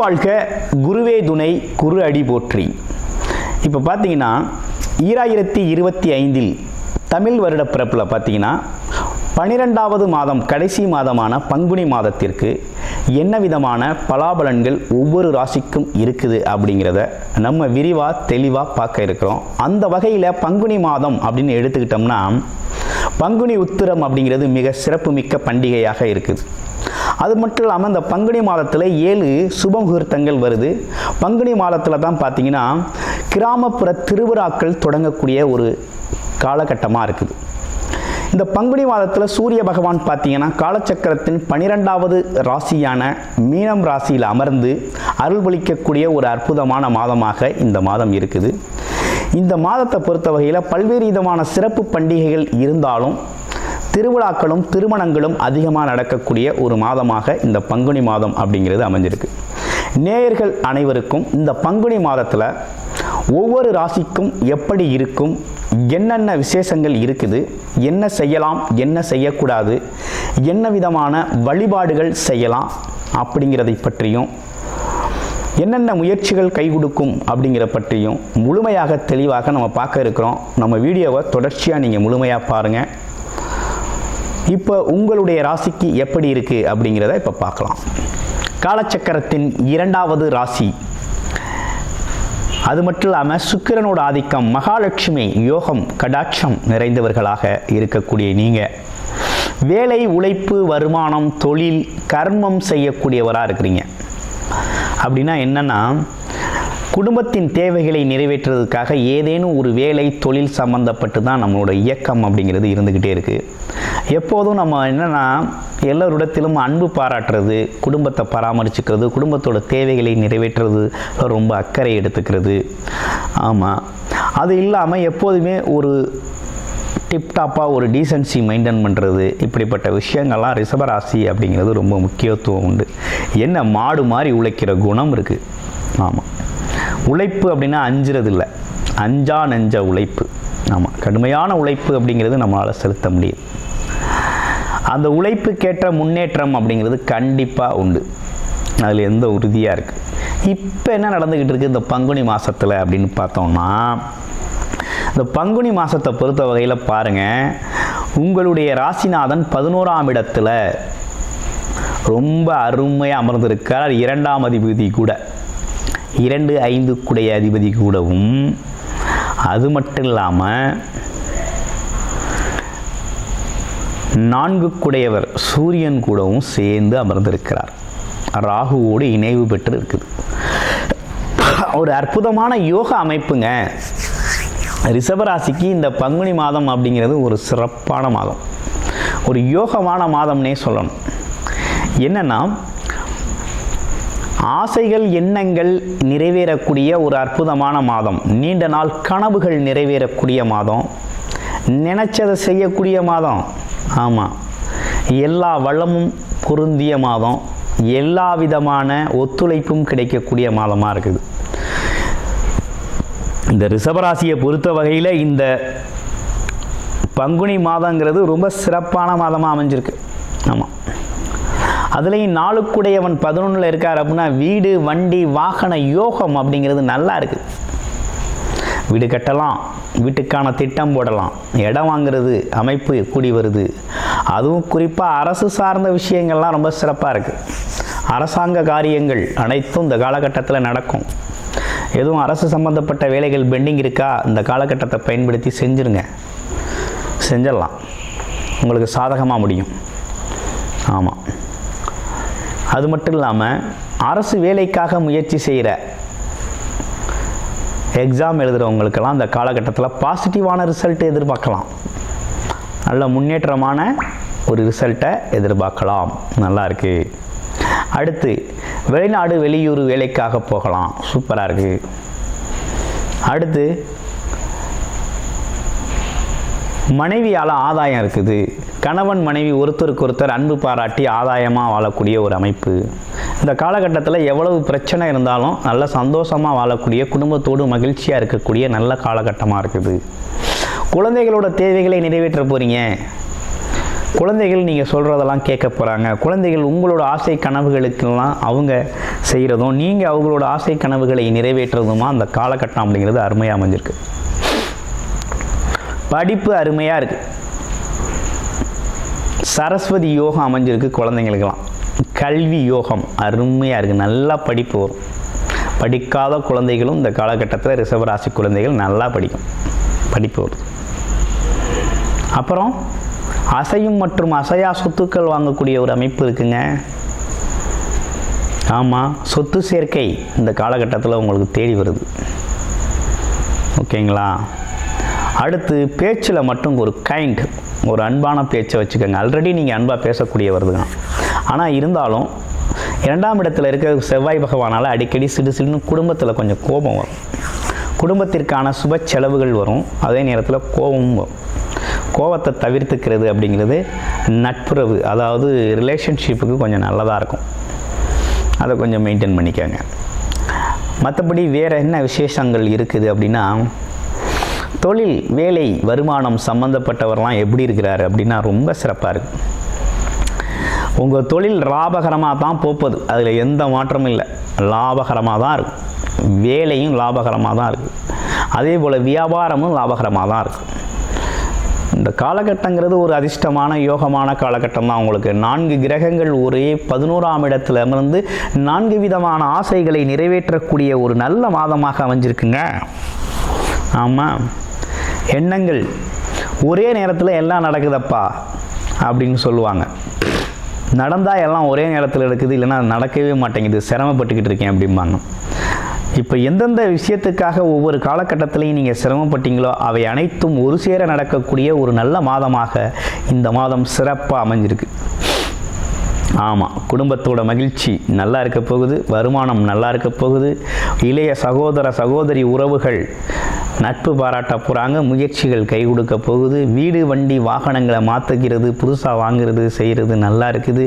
வாழ்க, குருவே துணை, குரு அடி போற்றி. இப்போ பார்த்தீங்கன்னா 2025 தமிழ் வருட பிறப்பில் பார்த்தீங்கன்னா 12வது மாதம் கடைசி மாதமான பங்குனி மாதத்திற்கு என்ன விதமான பலாபலன்கள் ஒவ்வொரு ராசிக்கும் இருக்குது அப்படிங்கிறத நம்ம விரிவாக தெளிவாக பார்க்க இருக்கிறோம். அந்த வகையில் பங்குனி மாதம் அப்படின்னு எடுத்துக்கிட்டோம்னா பங்குனி உத்திரம் அப்படிங்கிறது மிக சிறப்புமிக்க பண்டிகையாக இருக்குது. அது மட்டும் இல்லாமல் இந்த பங்குனி மாதத்தில் 7 சுப முகூர்த்தங்கள் வருது. பங்குனி மாதத்தில் தான் பார்த்தீங்கன்னா கிராமப்புற திருவிழாக்கள் தொடங்கக்கூடிய ஒரு காலகட்டமாக இருக்குது. இந்த பங்குனி மாதத்தில் சூரிய பகவான் பார்த்தீங்கன்னா காலச்சக்கரத்தின் 12வது ராசியான மீனம் ராசியில் அமர்ந்து அருள்பளிக்கக்கூடிய ஒரு அற்புதமான மாதமாக இந்த மாதம் இருக்குது. இந்த மாதத்தை பொறுத்த வகையில் பல்வேறு விதமான சிறப்பு பண்டிகைகள் இருந்தாலும் திருவிழாக்களும் திருமணங்களும் அதிகமாக நடக்கக்கூடிய ஒரு மாதமாக இந்த பங்குனி மாதம் அப்படிங்கிறது அமைஞ்சிருக்கு. நேயர்கள் அனைவருக்கும் இந்த பங்குனி மாதத்தில் ஒவ்வொரு ராசிக்கும் எப்படி இருக்கும், என்னென்ன விசேஷங்கள் இருக்குது, என்ன செய்யலாம், என்ன செய்யக்கூடாது, என்ன விதமான வழிபாடுகள் செய்யலாம் அப்படிங்கிறதை பற்றியும், என்னென்ன முயற்சிகள் கை கொடுக்கும் அப்படிங்கிற பற்றியும் முழுமையாக தெளிவாக நம்ம பார்க்க இருக்கிறோம். நம்ம வீடியோவை தொடர்ச்சியாக நீங்கள் முழுமையாக பாருங்கள். இப்போ உங்களுடைய ராசிக்கு எப்படி இருக்குது அப்படிங்கிறத இப்போ பார்க்கலாம். காலச்சக்கரத்தின் 2வது ராசி. அது மட்டும் இல்லாமல் சுக்கிரனோட ஆதிக்கம், மகாலட்சுமி யோகம் கடாட்சம் நிறைந்தவர்களாக இருக்கக்கூடிய நீங்கள் வேலை, உழைப்பு, வருமானம், தொழில், கர்மம் செய்யக்கூடியவராக இருக்கிறீங்க. அப்படின்னா என்னென்னா குடும்பத்தின் தேவைகளை நிறைவேற்றுறதுக்காக ஏதேனும் ஒரு வேலை, தொழில் சம்மந்தப்பட்டு தான் நம்மளோட இயக்கம் அப்படிங்கிறது இருந்துக்கிட்டே இருக்குது. எப்போதும் நம்ம என்னென்னா எல்லோரிடத்திலும் அன்பு பாராட்டுறது, குடும்பத்தை பராமரிச்சுக்கிறது, குடும்பத்தோட தேவைகளை நிறைவேற்றுறது, ரொம்ப அக்கறை எடுத்துக்கிறது. ஆமாம், அது இல்லாமல் எப்போதுமே ஒரு டிப்டாப்பாக ஒரு டீசன்சி மெயின்டைன் பண்ணுறது, இப்படிப்பட்ட விஷயங்கள்லாம் ரிஷபராசி அப்படிங்கிறது ரொம்ப முக்கியத்துவம் உண்டு. என்ன மாடு மாதிரி உழைக்கிற குணம் இருக்குது. ஆமாம், உழைப்பு அப்படின்னா அஞ்சுறது இல்லை, அஞ்சா நெஞ்ச உழைப்பு. ஆமாம், கடுமையான உழைப்பு அப்படிங்கிறது நம்மளால் செலுத்த முடியும். அந்த உழைப்புக்கேற்ற முன்னேற்றம் அப்படிங்கிறது கண்டிப்பாக உண்டு, அதில் எந்த உறுதியாக இருக்குது. இப்போ என்ன நடந்துக்கிட்டு இருக்குது இந்த பங்குனி மாதத்தில் அப்படின்னு பார்த்தோம்னா, இந்த பங்குனி மாதத்தை பொறுத்த வகையில் பாருங்கள், உங்களுடைய ராசிநாதன் 11ஆம் இடத்துல ரொம்ப அருமையாக அமர்ந்திருக்கார். 2ஆம் அதிபதி கூட, 2, 5 குடைய அதிபதி கூடவும், அது மட்டும் இல்லாமல் 4 குடையவர் சூரியன் கூடவும் சேர்ந்து அமர்ந்திருக்கிறார். ராகுவோடு இணைவு பெற்று இருக்குது. ஒரு அற்புதமான யோக அமைப்புங்க. ரிஷபராசிக்கு இந்த பங்குனி மாதம் அப்படிங்கிறது ஒரு சிறப்பான மாதம், ஒரு யோகமான மாதம்னே சொல்லணும். என்னன்னா ஆசைகள், எண்ணங்கள் நிறைவேறக்கூடிய ஒரு அற்புதமான மாதம், நீண்ட நாள் கனவுகள் நிறைவேறக்கூடிய மாதம், நினைச்சதை செய்யக்கூடிய மாதம். ஆமாம், எல்லா வளமும் பொருந்திய மாதம், எல்லா விதமான ஒத்துழைப்பும் கிடைக்கக்கூடிய மாதமாக இருக்குது. இந்த ரிஷபராசியை பொறுத்த வகையில் இந்த பங்குனி மாதங்கிறது ரொம்ப சிறப்பான மாதமாக அமைஞ்சிருக்கு. ஆமாம், அதுலேயும் 4 குடையவன் 11ல் இருக்கார் அப்படின்னா வீடு, வண்டி, வாகன யோகம் அப்படிங்கிறது நல்லா இருக்குது. வீடு கட்டலாம், வீட்டுக்கான திட்டம் போடலாம், இடம் வாங்கிறது அமைப்பு கூடி வருது. அதுவும் குறிப்பாக அரசு சார்ந்த விஷயங்கள்லாம் ரொம்ப சிறப்பாக இருக்குது. அரசாங்க காரியங்கள் அனைத்தும் இந்த காலகட்டத்தில் நடக்கும். எதுவும் அரசு சம்பந்தப்பட்ட வேலைகள் பெண்டிங் இருக்கா, இந்த காலகட்டத்தை பயன்படுத்தி செஞ்சுருங்க, செஞ்சிடலாம், உங்களுக்கு சாதகமாக முடியும். ஆமாம், அது மட்டும் இல்லாமல் அரசு வேலைக்காக முயற்சி செய்கிற, எக்ஸாம் எழுதுகிறவங்களுக்கெல்லாம் இந்த காலகட்டத்தில் பாசிட்டிவான ரிசல்ட் எதிர்பார்க்கலாம். நல்ல முன்னேற்றமான ஒரு ரிசல்ட்டை எதிர்பார்க்கலாம். நல்லா இருக்குது. அடுத்து வெளிநாடு, வெளியூர் வேலைக்காக போகலாம், சூப்பராக இருக்குது. அடுத்து மனைவியால் ஆதாயம் இருக்குது. கணவன் மனைவி ஒருத்தருக்கு ஒருத்தர் அன்பு பாராட்டி ஆதாயமாக வாழக்கூடிய ஒரு அமைப்பு. இந்த காலகட்டத்தில் எவ்வளவு பிரச்சனை இருந்தாலும் நல்ல சந்தோஷமாக வாழக்கூடிய, குடும்பத்தோடு மகிழ்ச்சியாக இருக்கக்கூடிய நல்ல காலகட்டமாக இருக்குது. குழந்தைகளோட தேவைகளை நிறைவேற்ற போகிறீங்க. குழந்தைகள் நீங்கள் சொல்கிறதெல்லாம் கேட்க போகிறாங்க. குழந்தைகள் உங்களோட ஆசை கனவுகளுக்கெல்லாம் அவங்க செய்கிறதும் நீங்கள் அவங்களோட ஆசை கனவுகளை நிறைவேற்றுறதுமா அந்த காலகட்டம் அப்படிங்கிறது அருமையாக அமைஞ்சிருக்கு. படிப்பு அருமையாக இருக்குது. சரஸ்வதி யோகம் அமைஞ்சிருக்கு குழந்தைங்களுக்கெல்லாம். கல்வி யோகம் அருமையாக இருக்குது. நல்லா படிப்பு வரும். படிக்காத குழந்தைகளும் இந்த காலகட்டத்தில் ரிஷபராசி குழந்தைகள் நல்லா படிப்பு வரும். அப்புறம் அசையும் மற்றும் அசையா சொத்துக்கள் வாங்கக்கூடிய ஒரு அமைப்பு இருக்குங்க. ஆமாம், சொத்து சேர்க்கை இந்த காலகட்டத்தில் உங்களுக்கு தேடி வருது. ஓகேங்களா? அடுத்து பேச்சில் மட்டும் ஒரு அன்பான பேச்சை வச்சுக்கோங்க. ஆல்ரெடி நீங்கள் அன்பாக பேசக்கூடியவர் தான். ஆனால் இருந்தாலும் 2ஆம் இடத்துல இருக்க செவ்வாய் பகவானால் அடிக்கடி சிடுன்னு குடும்பத்தில் கொஞ்சம் கோபம் வரும். குடும்பத்திற்கான சுப செலவுகள் வரும். அதே நேரத்தில் கோபமும் வரும். கோபத்தை தவிர்த்துக்கிறது அப்படிங்கிறது நட்புறவு, அதாவது ரிலேஷன்ஷிப்புக்கு கொஞ்சம் நல்லதாக இருக்கும். அதை கொஞ்சம் மெயின்டைன் பண்ணிக்கோங்க. மற்றபடி வேறு என்ன விசேஷங்கள் இருக்குது அப்படின்னா, தொழில், வேலை, வருமானம் சம்மந்தப்பட்டவரெலாம் எப்படி இருக்கிறாரு அப்படின்னா ரொம்ப சிறப்பாக இருக்குது. உங்கள் தொழில் லாபகரமாக தான் போகுது, அதில் எந்த மாற்றமும் இல்லை. லாபகரமாக தான் இருக்குது. வேலையும் லாபகரமாக தான் இருக்குது. அதே போல் வியாபாரமும் லாபகரமாக தான் இருக்குது. இந்த காலகட்டங்கிறது ஒரு அதிர்ஷ்டமான யோகமான காலகட்டம் தான் உங்களுக்கு. 4 கிரகங்கள் ஒரே 11ஆம் இடத்துல அமர்ந்து 4 விதமான ஆசைகளை நிறைவேற்றக்கூடிய ஒரு நல்ல மாதமாக அமைஞ்சிருக்குங்க. ஆமாம், எண்ணங்கள் ஒரே நேரத்தில் எல்லாம் நடக்குதப்பா அப்படின்னு சொல்லுவாங்க. நடந்தால் எல்லாம் ஒரே நேரத்தில் நடக்குது, இல்லைன்னா நடக்கவே மாட்டேங்குது, சிரமப்பட்டுக்கிட்டு இருக்கேன் அப்படிம்பாங்க. இப்போ எந்தெந்த விஷயத்துக்காக ஒவ்வொரு காலகட்டத்திலையும் நீங்கள் சிரமப்பட்டீங்களோ அவை அனைத்தும் ஒரு சேர நடக்கக்கூடிய ஒரு நல்ல மாதமாக இந்த மாதம் சிறப்பாக அமைஞ்சிருக்கு. ஆமாம், குடும்பத்தோட மகிழ்ச்சி நல்லா இருக்க போகுது. வருமானம் நல்லா இருக்க போகுது. இளைய சகோதர சகோதரி உறவுகள் நட்பு பாராட்ட போகிறாங்க. முயற்சிகள் கை கொடுக்க போகுது. வீடு, வண்டி, வாகனங்களை மாற்றுகிறது, புதுசாக வாங்குறது, செய்கிறது நல்லா இருக்குது.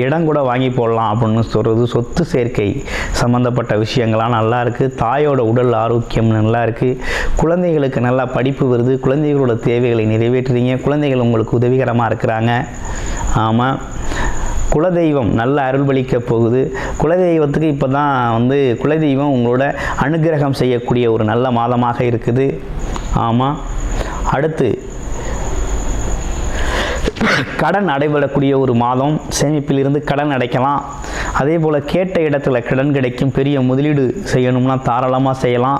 இடம் கூட வாங்கி போடலாம் அப்படின்னு சொல்கிறது. சொத்து சேர்க்கை சம்மந்தப்பட்ட விஷயங்கள்லாம் நல்லா இருக்குது. தாயோட உடல் ஆரோக்கியம் நல்லா இருக்குது. குழந்தைகளுக்கு நல்லா படிப்பு வருது. குழந்தைகளோட தேவைகளை நிறைவேற்றுறீங்க. குழந்தைகள் உங்களுக்கு உதவிகரமாக இருக்கிறாங்க. ஆமாம், குலதெய்வம் நல்ல அருள்பளிக்க போகுது. குலதெய்வத்துக்கு இப்போ தான் குலதெய்வம் உங்களோட அனுகிரகம் செய்யக்கூடிய ஒரு நல்ல மாதமாக இருக்குது. ஆமாம், அடுத்து கடன் அடைபடக்கூடிய ஒரு மாதம். சேமிப்பிலிருந்து கடன் அடைக்கலாம். அதே போல் கேட்ட இடத்துல கடன் கிடைக்கும். பெரிய முதலீடு செய்யணும்னா தாராளமாக செய்யலாம்.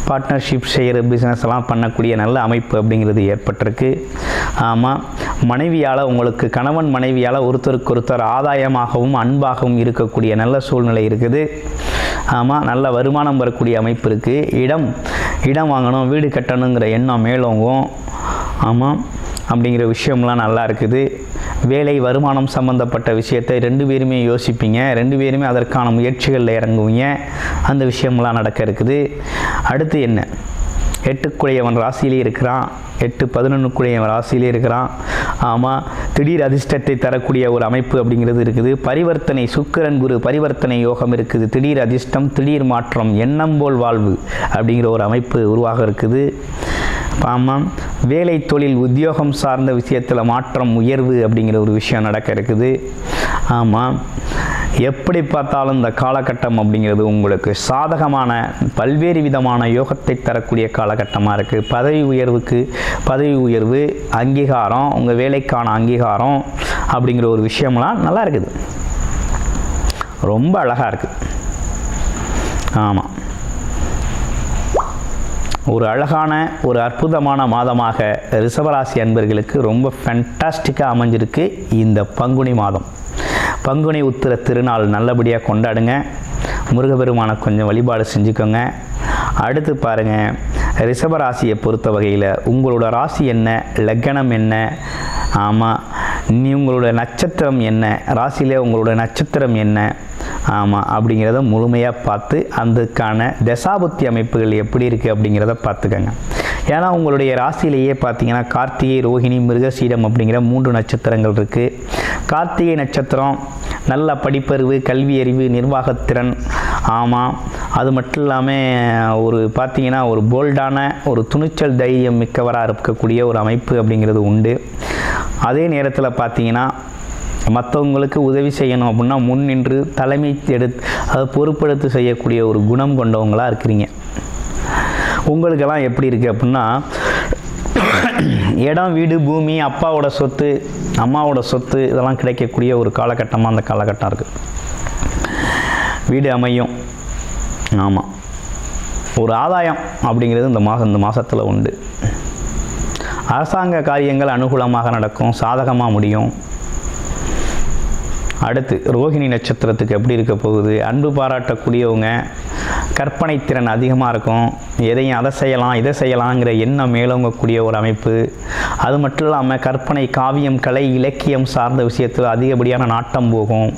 பார்ட்னர்ஷிப் செய்கிற பிஸ்னஸ் எல்லாம் பண்ணக்கூடிய நல்ல அமைப்பு அப்படிங்கிறது ஏற்பட்டிருக்கு. ஆமாம், மனைவியால் உங்களுக்கு கணவன் மனைவியால் ஒருத்தருக்கொருத்தர் ஆதாயமாகவும் அன்பாகவும் இருக்கக்கூடிய நல்ல சூழ்நிலை இருக்குது. ஆமாம், நல்ல வருமானம் வரக்கூடிய அமைப்பு இருக்குது. இடம் வாங்கணும், வீடு கட்டணுங்கிற எண்ணம் மேலோங்கும். ஆமாம், அப்படிங்கிற விஷயம்லாம் நல்லா இருக்குது. வேலை, வருமானம் சம்மந்தப்பட்ட விஷயத்தை 2 பேருமே யோசிப்பீங்க. 2 பேருமே அதற்கான முயற்சிகளில் இறங்குவீங்க. அந்த விஷயம்லாம் நடக்க இருக்குது. அடுத்து என்ன, 8 ராசியிலே இருக்கிறான். 8-11 ராசியிலே இருக்கிறான். ஆமாம், திடீர் அதிர்ஷ்டத்தை தரக்கூடிய ஒரு அமைப்பு அப்படிங்கிறது இருக்குது. பரிவர்த்தனை, சுக்கிரன் குரு பரிவர்த்தனை யோகம் இருக்குது. திடீர் அதிர்ஷ்டம், திடீர் மாற்றம், எண்ணம் போல் வாழ்வு அப்படிங்கிற ஒரு அமைப்பு உருவாக இருக்குது. ஆமாம், வேலை, தொழில், உத்தியோகம் சார்ந்த விஷயத்தில் மாற்றம், உயர்வு அப்படிங்கிற ஒரு விஷயம் நடக்க இருக்குது. ஆமாம், எப்படி பார்த்தாலும் இந்த காலகட்டம் அப்படிங்கிறது உங்களுக்கு சாதகமான பல்வேறு விதமான யோகத்தை தரக்கூடிய காலகட்டமாக இருக்குது. பதவி உயர்வு, அங்கீகாரம், உங்கள் வேலைக்கான அங்கீகாரம் அப்படிங்கிற ஒரு விஷயம்லாம் நல்லா இருக்குது. ரொம்ப அழகாக இருக்குது. ஆமாம், ஒரு அழகான ஒரு அற்புதமான மாதமாக ரிஷபராசி அன்பர்களுக்கு ரொம்ப ஃபேண்டாஸ்டிக்காக அமைஞ்சிருக்கு இந்த பங்குனி மாதம். பங்குனி உத்திர திருநாள் நல்லபடியாக கொண்டாடுங்க. முருகப்பெருமானை கொஞ்சம் வழிபாடு செஞ்சுக்கோங்க. அடுத்து பாருங்கள், ரிஷபராசியை பொறுத்த வகையில் உங்களோட ராசி என்ன, லக்னம் என்ன, ஆமாம், உங்களோட நட்சத்திரம் என்ன, ராசியிலே உங்களோட நட்சத்திரம் என்ன, ஆமாம், அப்படிங்கிறத முழுமையாக பார்த்து அதுக்கான தசாபுத்தி அமைப்புகள் எப்படி இருக்குது அப்படிங்கிறத பார்த்துக்கங்க. ஏன்னா உங்களுடைய ராசியிலேயே பார்த்தீங்கன்னா கார்த்திகை, ரோஹிணி, மிருகசீடம் அப்படிங்கிற 3 நட்சத்திரங்கள் இருக்குது. கார்த்திகை நட்சத்திரம் நல்ல படிப்பறிவு, கல்வி அறிவு, நிர்வாகத்திறன், ஆமாம், அது மட்டும் இல்லாமல் பார்த்தீங்கன்னா ஒரு போல்டான ஒரு துணிச்சல் தைரியம் மிக்கவராக இருக்கக்கூடிய ஒரு அமைப்பு அப்படிங்கிறது உண்டு. அதே நேரத்தில் பார்த்தீங்கன்னா மற்றவங்களுக்கு உதவி செய்யணும் அப்படின்னா முன் நின்று தலைமை அதை பொறுப்பெடுத்து செய்யக்கூடிய ஒரு குணம் கொண்டவங்களாக இருக்கிறீங்க. உங்களுக்கெல்லாம் எப்படி இருக்குது அப்படின்னா இடம், வீடு, பூமி, அப்பாவோட சொத்து, அம்மாவோட சொத்து இதெல்லாம் கிடைக்கக்கூடிய ஒரு காலகட்டமாக அந்த காலகட்டம் இருக்குது. வீடு அமையும். ஆமாம், ஒரு ஆதாயம் அப்படிங்கிறது இந்த மாதத்தில் உண்டு. அரசாங்க காரியங்கள் அனுகூலமாக நடக்கும், சாதகமாக முடியும். அடுத்து ரோகிணி நட்சத்திரத்துக்கு எப்படி இருக்க போகுது? அன்பு பாராட்டக்கூடியவங்க, கற்பனை திறன் அதிகமாக இருக்கும். எதையும் அதை செய்யலாம் இதை செய்யலாங்கிற எண்ணம் மேலோங்கக்கூடிய ஒரு அமைப்பு. அது மட்டும் இல்லாமல் கற்பனை, காவியம், கலை, இலக்கியம் சார்ந்த விஷயத்தில் அதிகப்படியான நாட்டம் போகும்.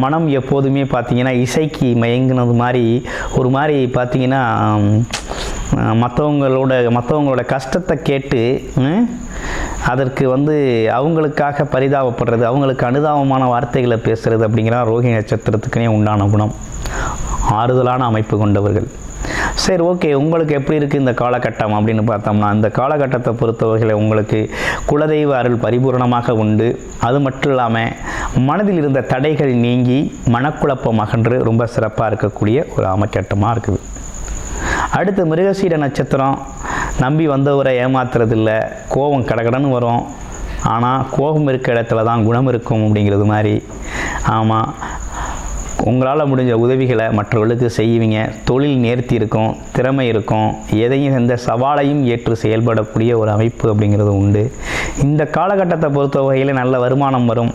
மனம் எப்போதுமே பார்த்திங்கன்னா இசைக்கு மயங்கினது மாதிரி ஒரு மாதிரி பார்த்திங்கன்னா மற்றவங்களோட கஷ்டத்தை கேட்டு அதற்கு அவங்களுக்காக பரிதாபப்படுறது, அவங்களுக்கு அனுதாபமான வார்த்தைகளை பேசுகிறது அப்படிங்கிற ரோகிணி நட்சத்திரத்துக்குனே உண்டான குணம். ஆறுதலான அமைப்பு கொண்டவர்கள். சரி, ஓகே, உங்களுக்கு எப்படி இருக்குது இந்த காலகட்டம் அப்படின்னு பார்த்தோம்னா, இந்த காலகட்டத்தை பொறுத்தவரையில் உங்களுக்கு குலதெய்வ அருள் பரிபூர்ணமாக உண்டு. அது மட்டும் இல்லாமல் மனதில் இருந்த தடைகள் நீங்கி மனக்குழப்பம் அகன்று ரொம்ப சிறப்பாக இருக்கக்கூடிய ஒரு அமைக்கட்டமாக இருக்குது. அடுத்து மிருகசீட நட்சத்திரம். நம்பி வந்தவரை ஏமாத்துறதில்ல, கோபம் கடகடன்னு வரும். ஆனால் கோபம் இருக்க இடத்துல தான் குணம் இருக்கும் அப்படிங்கிறது மாதிரி. ஆமாம், உங்களால் முடிஞ்ச உதவிகளை மற்றவர்களுக்கு செய்வீங்க. தொழில் நேர்த்தி இருக்கும், திறமை இருக்கும். எதையும் எந்த சவாலையும் ஏற்று செயல்படக்கூடிய ஒரு அமைப்பு அப்படிங்கிறது உண்டு. இந்த காலகட்டத்தை பொறுத்த வகையில் நல்ல வருமானம் வரும்.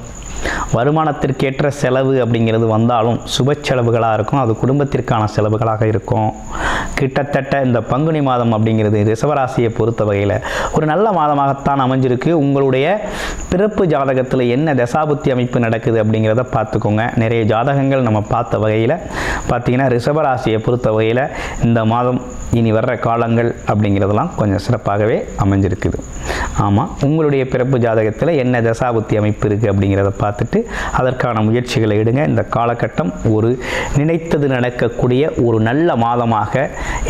வருமானத்திற்கேற்ற செலவு அப்படிங்கிறது வந்தாலும் சுப செலவுகளாக இருக்கும். அது குடும்பத்திற்கான செலவுகளாக இருக்கும். கிட்டத்தட்ட இந்த பங்குனி மாதம் அப்படிங்கிறது ரிஷபராசியை பொறுத்த வகையில் ஒரு நல்ல மாதமாகத்தான் அமைஞ்சிருக்கு. உங்களுடைய பிறப்பு ஜாதகத்தில் என்ன தசாபுத்தி அமைப்பு நடக்குது அப்படிங்கிறத பார்த்துக்கோங்க. நிறைய ஜாதகங்கள் நம்ம பார்த்த வகையில் பார்த்திங்கன்னா ரிஷபராசியை பொறுத்த வகையில் இந்த மாதம் இனி வர்ற காலங்கள் அப்படிங்கிறதெல்லாம் கொஞ்சம் சிறப்பாகவே அமைஞ்சிருக்குது. ஆமாம், உங்களுடைய பிறப்பு ஜாதகத்தில் என்ன தசாபுத்தி அமைப்பு இருக்குது அப்படிங்கிறத பார்த்துட்டு அதற்கான முயற்சிகளை எடுங்க. இந்த காலகட்டம் ஒரு நினைத்தது நடக்கக்கூடிய ஒரு நல்ல மாதமாக,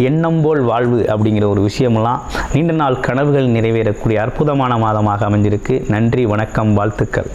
எண்ணம் போல் வாழ்வு அப்படிங்கிற ஒரு விஷயமெல்லாம் நீண்ட நாள் கனவுகள் நிறைவேறக்கூடிய அற்புதமான மாதமாக அமைஞ்சிருக்கு. நன்றி, வணக்கம், வாழ்த்துக்கள்.